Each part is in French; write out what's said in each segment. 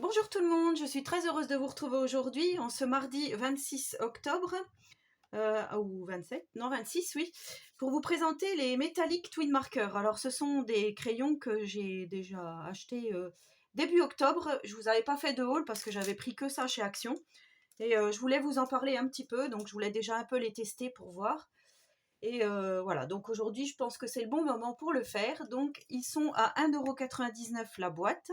Bonjour tout le monde, je suis très heureuse de vous retrouver aujourd'hui, en ce mardi 26 octobre, ou 27, non 26 oui, pour vous présenter les Metallic Twin Marker. Alors ce sont des crayons que j'ai déjà achetés début octobre. Je vous avais pas fait de haul parce que j'avais pris que ça chez Action. Et je voulais vous en parler un petit peu, donc je voulais déjà un peu les tester pour voir. Et voilà, donc aujourd'hui je pense que c'est le bon moment pour le faire. Donc ils sont à 1,99 € la boîte.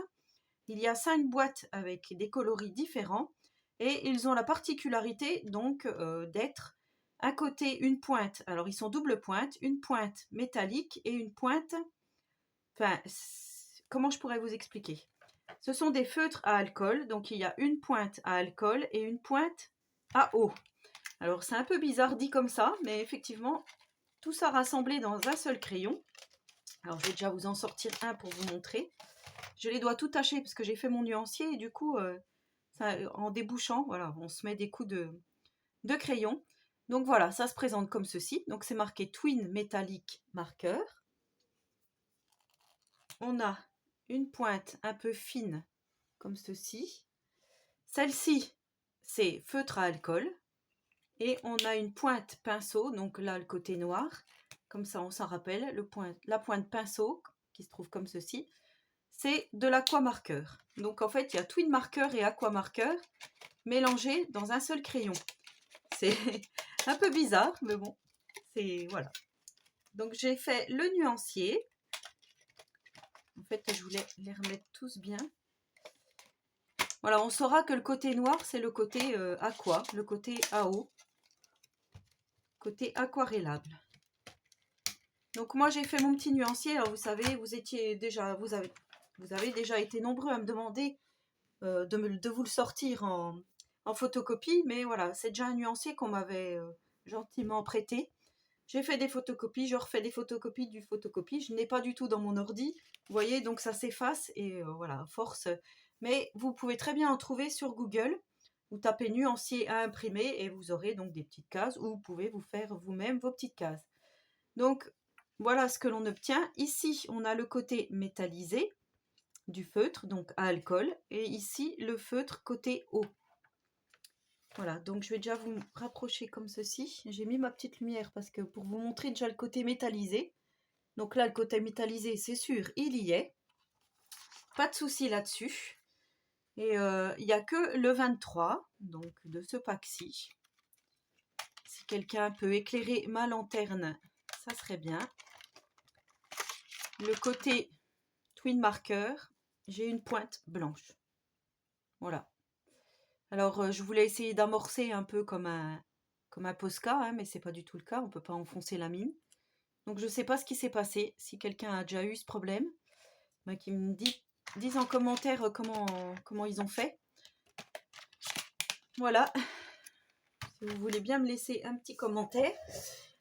Il y a 5 boîtes avec des coloris différents et ils ont la particularité donc d'être à côté une pointe. Alors ils sont double pointe, une pointe métallique et une pointe. Enfin, comment je pourrais vous expliquer? Ce sont des feutres à alcool, donc il y a une pointe à alcool et une pointe à eau. Alors c'est un peu bizarre dit comme ça, mais effectivement, tout ça rassemblé dans un seul crayon. Alors je vais déjà vous en sortir un pour vous montrer. Je les dois tout tacher parce que j'ai fait mon nuancier et du coup, en débouchant, voilà, on se met des coups de crayon. Donc voilà, ça se présente comme ceci. Donc c'est marqué Twin Metallic Marker. On a une pointe un peu fine comme ceci. Celle-ci, c'est feutre à alcool. Et on a une pointe pinceau, donc là le côté noir. Comme ça, on s'en rappelle. La pointe pinceau qui se trouve comme ceci. C'est de l'aqua-marker. Donc en fait, il y a Twin Marker et aqua-marker mélangés dans un seul crayon. C'est un peu bizarre, mais bon, c'est voilà. Donc j'ai fait le nuancier. En fait, je voulais les remettre tous bien. Voilà, on saura que le côté noir, c'est le côté aqua, le côté AO, côté aquarellable. Donc moi, j'ai fait mon petit nuancier. Alors vous savez, vous avez déjà été nombreux à me demander de vous le sortir en photocopie, mais voilà, c'est déjà un nuancier qu'on m'avait gentiment prêté. J'ai fait des photocopies, je refais des photocopies du photocopie, je n'ai pas du tout dans mon ordi, vous voyez, donc ça s'efface et voilà, force. Mais vous pouvez très bien en trouver sur Google, vous tapez nuancier à imprimer et vous aurez donc des petites cases où vous pouvez vous faire vous-même vos petites cases. Donc voilà ce que l'on obtient. Ici, on a le côté métallisé du feutre, donc à alcool, et ici le feutre côté eau. Voilà, donc je vais déjà vous rapprocher comme ceci. J'ai mis ma petite lumière parce que pour vous montrer déjà le côté métallisé. Donc là, le côté métallisé, c'est sûr, il y est. Pas de souci là-dessus. Et il n'y a que le 23, donc de ce pack-ci. Si quelqu'un peut éclairer ma lanterne, ça serait bien. Le côté Twin Marker, j'ai une pointe blanche. Voilà. Alors, je voulais essayer d'amorcer un peu comme un Posca, hein, mais c'est pas du tout le cas, on peut pas enfoncer la mine. Donc, je sais pas ce qui s'est passé, si quelqu'un a déjà eu ce problème, ben, qui me disent en commentaire comment ils ont fait. Voilà, si vous voulez bien me laisser un petit commentaire.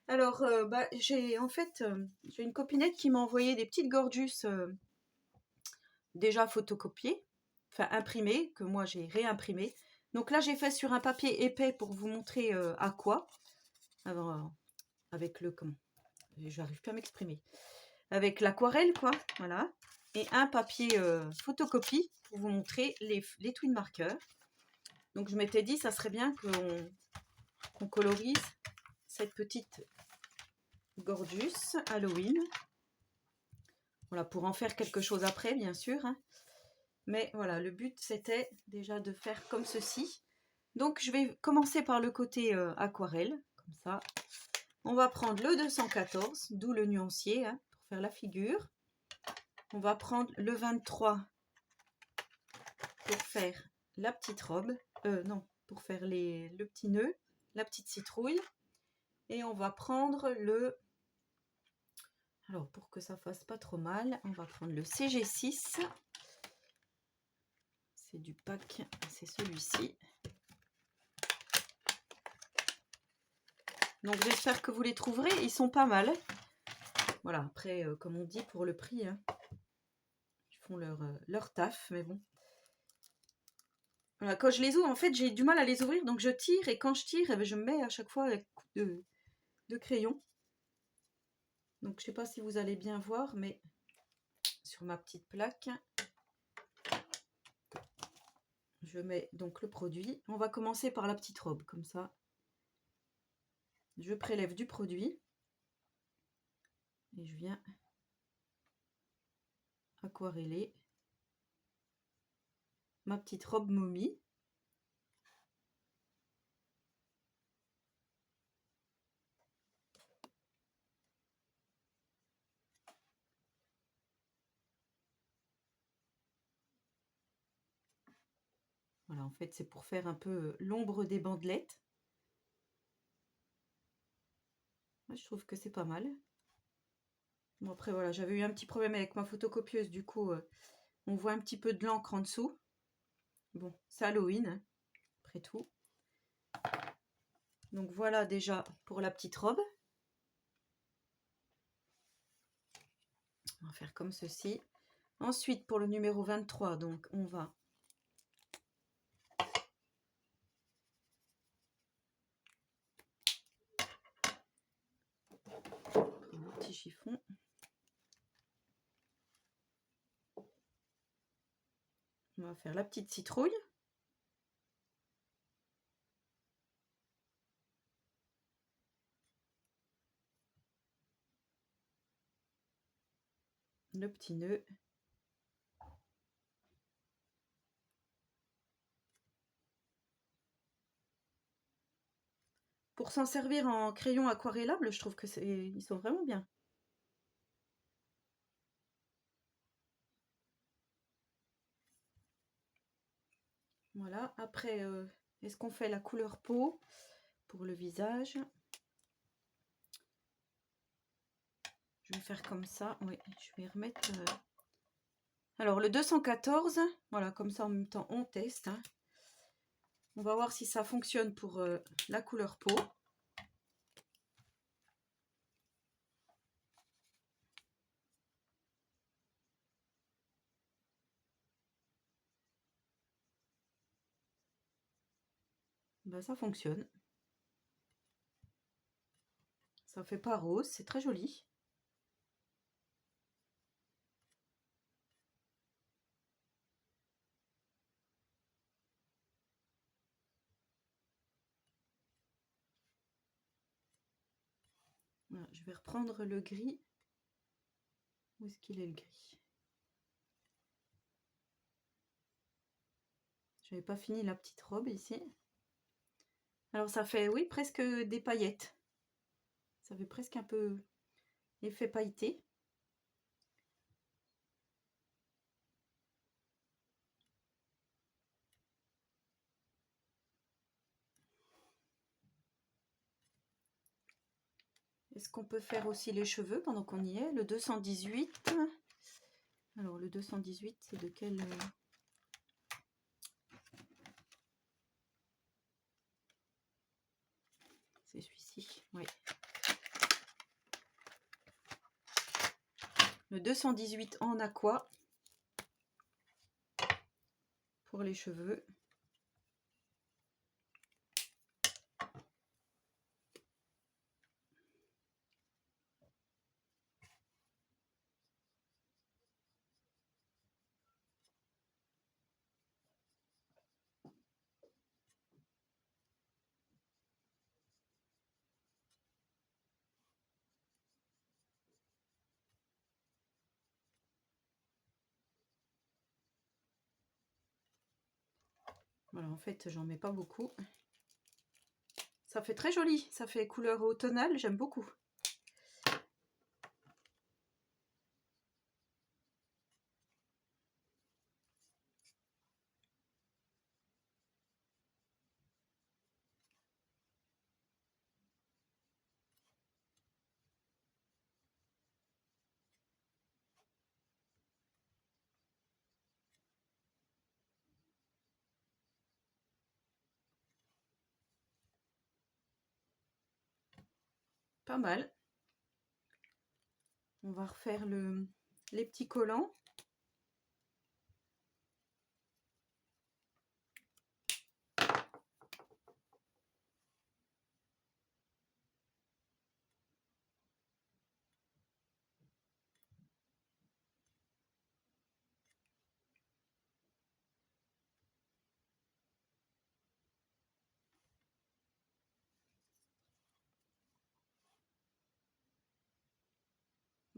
Alors, j'ai une copinette qui m'a envoyé des petites Gorgus déjà photocopiées, enfin imprimées, que moi j'ai réimprimées. Donc là, j'ai fait sur un papier épais pour vous montrer à quoi. Alors, avec le... Comment? J'arrive plus à m'exprimer. Avec l'aquarelle, quoi. Voilà. Et un papier photocopie pour vous montrer les twin markers. Donc, je m'étais dit, ça serait bien qu'on colorise cette petite Gorgus Halloween. Voilà, pour en faire quelque chose après, bien sûr. Hein. Mais voilà, le but, c'était déjà de faire comme ceci. Donc, je vais commencer par le côté aquarelle, comme ça. On va prendre le 214, d'où le nuancier, hein, pour faire la figure. On va prendre le 23 pour faire la petite robe. Non, pour faire le petit nœud, la petite citrouille. Et on va prendre le... Alors, pour que ça fasse pas trop mal, on va prendre le CG6. C'est du pack, c'est celui-ci. Donc j'espère que vous les trouverez, ils sont pas mal. Voilà, après, comme on dit, pour le prix, hein, ils font leur taf, mais bon. Voilà, quand je les ouvre, en fait, j'ai du mal à les ouvrir, donc je tire, et quand je tire, eh bien, je me mets à chaque fois un coup de crayon. Donc je sais pas si vous allez bien voir, mais sur ma petite plaque, je mets donc le produit. On va commencer par la petite robe, comme ça. Je prélève du produit. Et je viens aquareller ma petite robe momie. Voilà, en fait, c'est pour faire un peu l'ombre des bandelettes. Moi, je trouve que c'est pas mal. Bon, après, voilà, j'avais eu un petit problème avec ma photocopieuse, du coup, on voit un petit peu de l'encre en dessous. Bon, c'est Halloween, hein, après tout. Donc voilà déjà pour la petite robe. On va faire comme ceci. Ensuite, pour le numéro 23, donc on va prendre le petit chiffon. On va faire la petite citrouille. Le petit nœud. Pour s'en servir en crayon aquarellable, je trouve que ils sont vraiment bien. Voilà, après, est-ce qu'on fait la couleur peau pour le visage? Je vais faire comme ça, oui, je vais remettre... Alors, le 214, voilà, comme ça en même temps, on teste. Hein. On va voir si ça fonctionne pour la couleur peau. Ben, ça fonctionne. Ça fait pas rose, c'est très joli. Voilà, je vais reprendre le gris. Où est-ce qu'il est le gris? J'avais pas fini la petite robe ici. Alors ça fait, oui, presque des paillettes. Ça fait presque un peu effet pailleté. Est-ce qu'on peut faire aussi les cheveux pendant qu'on y est? Le 218. Alors le 218, c'est de quel... C'est celui-ci, oui. Le 218 en aqua pour les cheveux. Voilà, en fait, j'en mets pas beaucoup. Ça fait très joli, ça fait couleur automnale, j'aime beaucoup. Pas mal. On va refaire les petits collants.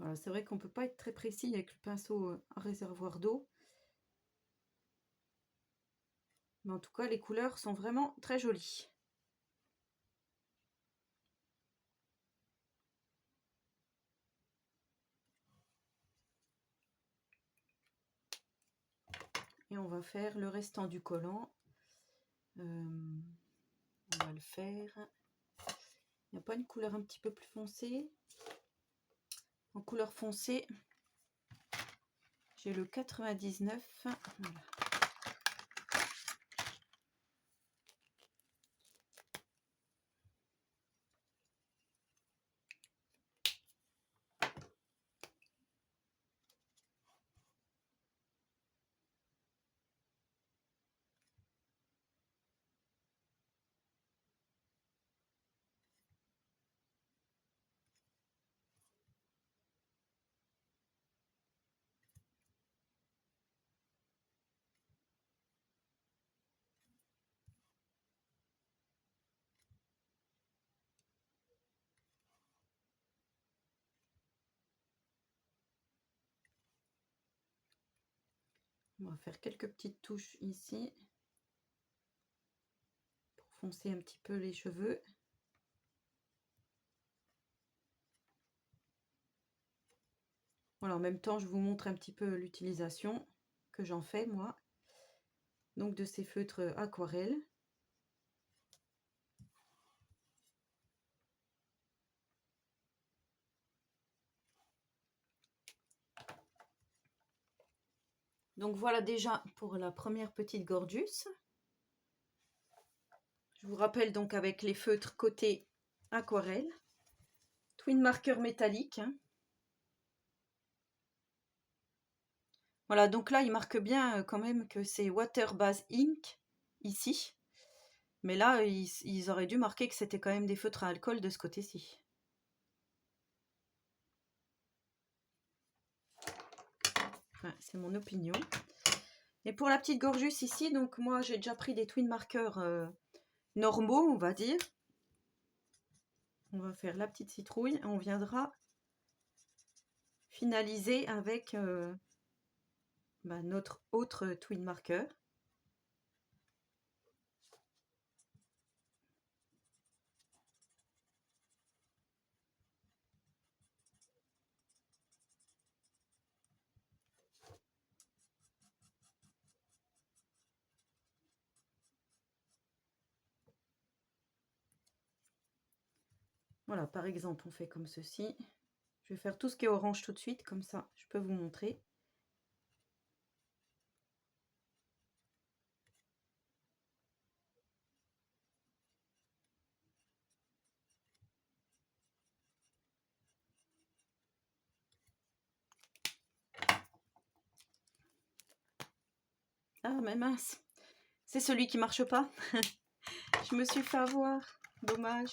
Voilà, c'est vrai qu'on ne peut pas être très précis avec le pinceau à réservoir d'eau. Mais en tout cas, les couleurs sont vraiment très jolies. Et on va faire le restant du collant. On va le faire. Il n'y a pas une couleur un petit peu plus foncée? En couleur foncée, j'ai le 99. Voilà. On va faire quelques petites touches ici pour foncer un petit peu les cheveux. Voilà, en même temps, je vous montre un petit peu l'utilisation que j'en fais moi. Donc de ces feutres aquarelles. Donc voilà déjà pour la première petite gorgeous. Je vous rappelle donc avec les feutres côté aquarelle, twin marker métallique. Voilà, donc là il marque bien quand même que c'est Water Base Ink ici. Mais là, ils auraient dû marquer que c'était quand même des feutres à alcool de ce côté-ci. Enfin, c'est mon opinion. Et pour la petite gorgeous ici, donc moi j'ai déjà pris des twin markers normaux, on va dire. On va faire la petite citrouille et on viendra finaliser avec notre autre twin marker. Voilà, par exemple, on fait comme ceci. Je vais faire tout ce qui est orange tout de suite, comme ça, je peux vous montrer. Ah, mais mince, c'est celui qui marche pas. Je me suis fait avoir. Dommage.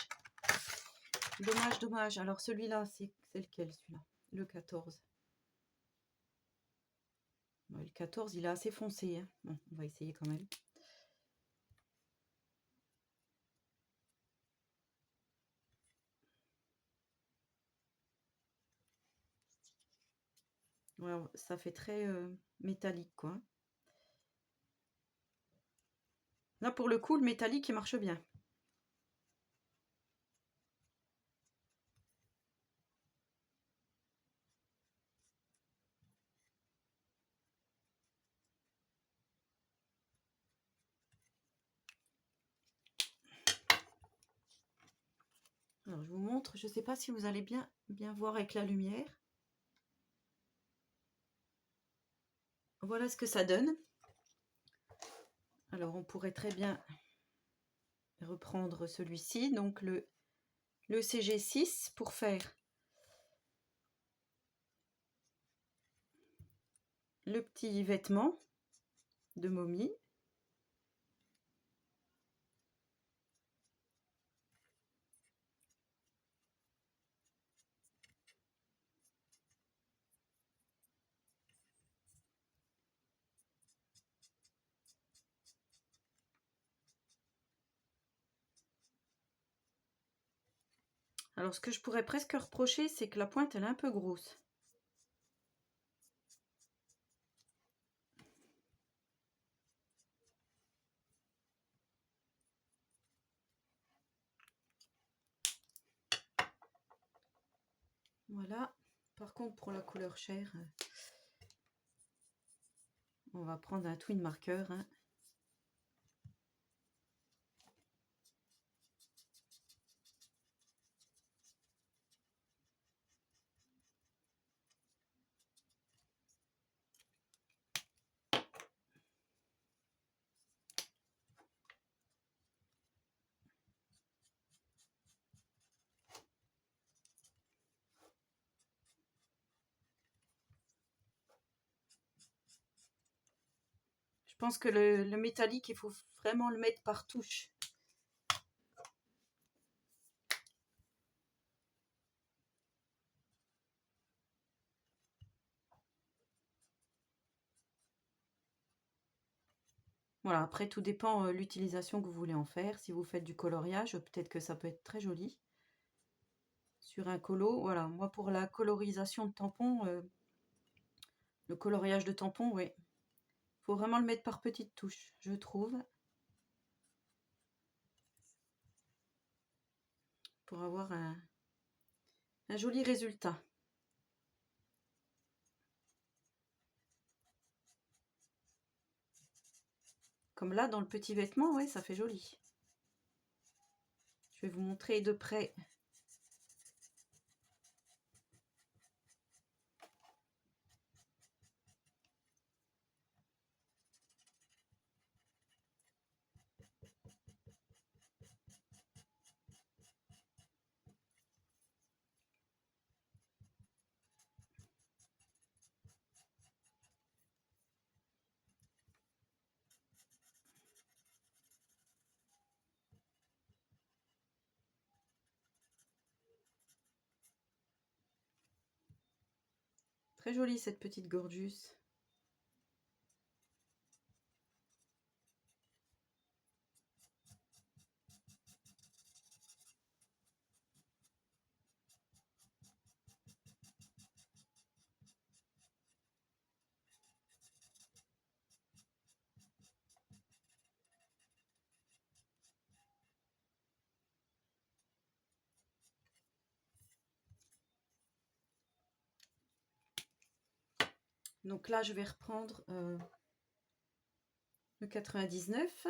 Dommage, dommage. Alors celui-là, c'est lequel celui-là? Le 14. Ouais, le 14, il est assez foncé. Hein. Bon, on va essayer quand même. Ouais, ça fait très métallique, quoi. Là, pour le coup, le métallique, il marche bien. Alors, je vous montre. Je ne sais pas si vous allez bien voir avec la lumière. Voilà ce que ça donne. Alors, on pourrait très bien reprendre celui-ci, donc le CG6 pour faire le petit vêtement de momie. Alors, ce que je pourrais presque reprocher, c'est que la pointe, elle est un peu grosse. Voilà. Par contre, pour la couleur chair, on va prendre un twin marker. Hein. Je pense que le métallique, il faut vraiment le mettre par touche. Voilà, après tout dépend l'utilisation que vous voulez en faire. Si vous faites du coloriage, peut-être que ça peut être très joli. Sur un colo, voilà, moi pour la colorisation de tampons, le coloriage de tampons, oui. Faut vraiment le mettre par petites touches, je trouve. Pour avoir un joli résultat. Comme là, dans le petit vêtement, oui, ça fait joli. Je vais vous montrer de près. Très jolie cette petite gorgeous. Donc là, je vais reprendre le 99.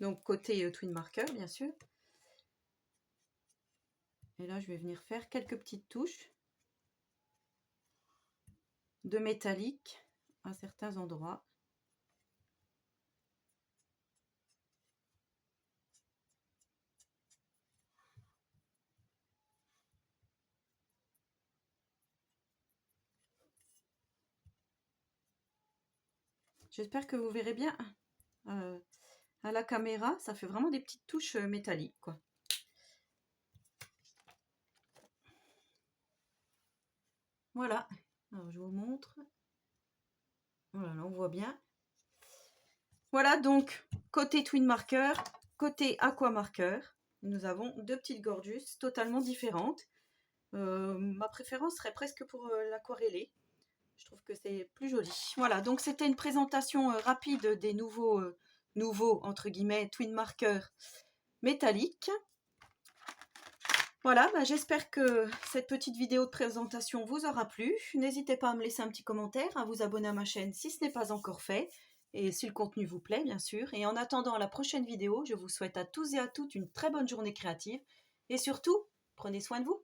Donc côté twin marker, bien sûr. Et là, je vais venir faire quelques petites touches de métallique à certains endroits. J'espère que vous verrez bien à la caméra. Ça fait vraiment des petites touches métalliques, quoi. Voilà. Alors, je vous montre. Voilà, là, on voit bien. Voilà, donc, côté twin marker, côté aqua marker, nous avons deux petites gorgeous totalement différentes. Ma préférence serait presque pour l'aquarellé. Je trouve que c'est plus joli. Voilà, donc c'était une présentation rapide des nouveaux, entre guillemets, twin markers métalliques. Voilà, bah, j'espère que cette petite vidéo de présentation vous aura plu. N'hésitez pas à me laisser un petit commentaire, à vous abonner à ma chaîne si ce n'est pas encore fait, et si le contenu vous plaît, bien sûr. Et en attendant la prochaine vidéo, je vous souhaite à tous et à toutes une très bonne journée créative, et surtout, prenez soin de vous.